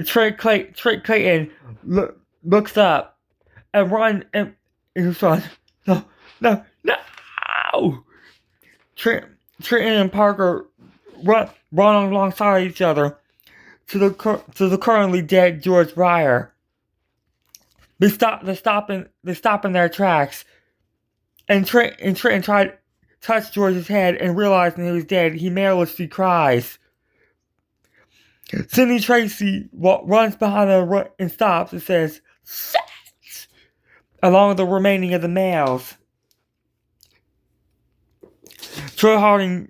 Trent Clayton looks up and runs and responds, no, no, no! Trent and Parker run alongside each other to the currently dead George Breyer. They stop in their tracks, and Trent tried to touch George's head, and realizing he was dead, he marvelously cries. Sidney Tracy runs behind her and stops and says, "Sex!" along with the remaining of the males. Troy Harding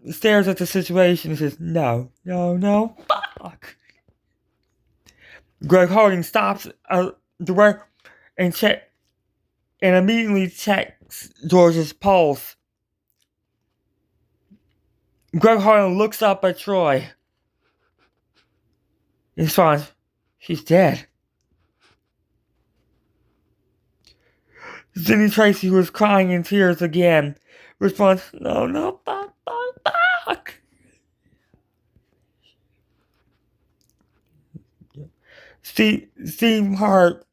stares at the situation and says, "No, no, no, fuck." Greg Harding stops and immediately checks George's pulse. Greg Harding looks up at Troy. He responds, "She's dead." Sidney Tracy, who was crying in tears again, responds, "No, no, fuck, fuck, fuck." Steve Hart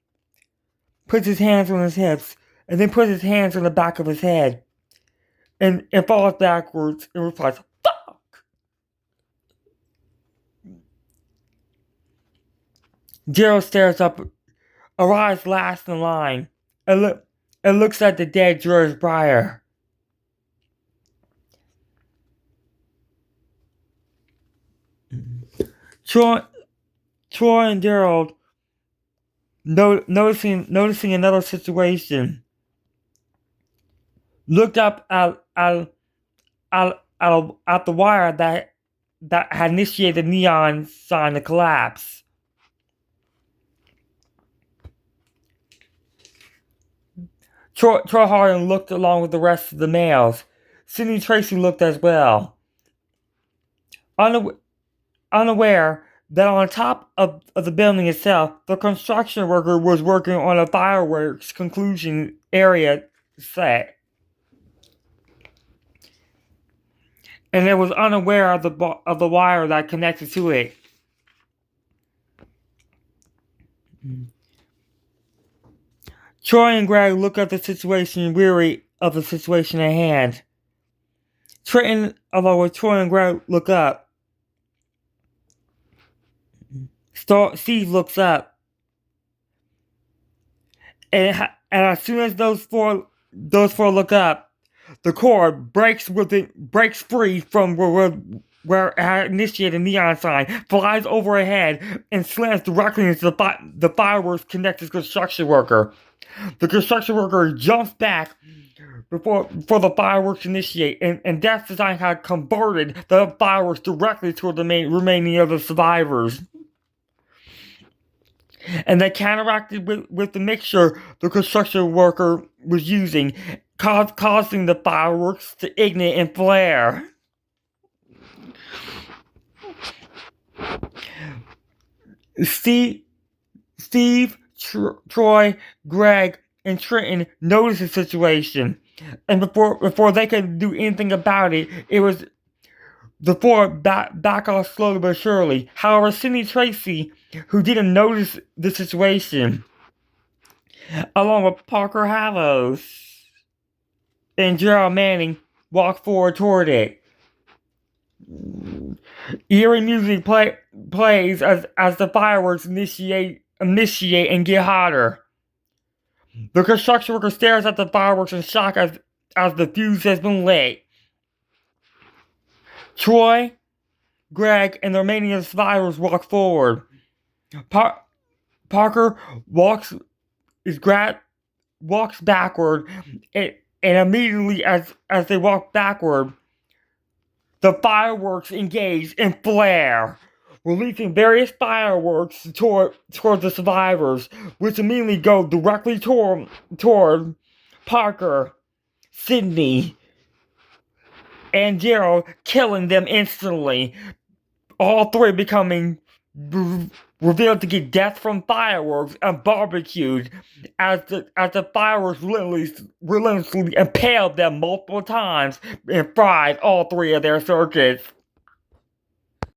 puts his hands on his hips and then puts his hands on the back of his head and falls backwards and replies, "Fuck." Jereld stares up, arrives last in line, and looks at the dead George Breyer. Troy and Jereld, noticing another situation, looked up at the wire that had initiated the neon sign to collapse. Troy Harding looked along with the rest of the males. Sidney Tracy looked as well. Unaware that on top of the building itself, the construction worker was working on a fireworks conclusion area set. And it was unaware of the wire that connected to it. Troy and Greg look at the situation, weary of the situation at hand. Trenton, along with Troy and Greg, look up. Steve looks up, and as soon as those four look up, the cord breaks free from where it had initiated a neon sign, flies overhead, and slams directly into the fireworks connected construction worker. The construction worker jumps back before the fireworks initiate, and Death Design had converted the fireworks directly toward the remaining of the survivors. And they counteracted with the mixture the construction worker was using, causing the fireworks to ignite and flare. Steve, Troy, Greg, and Trenton noticed the situation, and before they could do anything about it, it was the four back off slowly but surely. However, Sidney Tracy, who didn't notice the situation, along with Parker Hallows and Jereld Manning, walked forward toward it. Eerie music plays as the fireworks initiate and get hotter. The construction worker stares at the fireworks in shock as the fuse has been lit. Troy, Greg, and the remaining of the survivors walk forward. Parker walks backward, and immediately as they walk backward, the fireworks engage and flare, releasing various fireworks toward the survivors, which immediately go directly toward Parker, Sidney, and Jereld, killing them instantly. All three becoming revealed to get death from fireworks and barbecued as the fireworks relentlessly impaled them multiple times and fried all three of their circuits.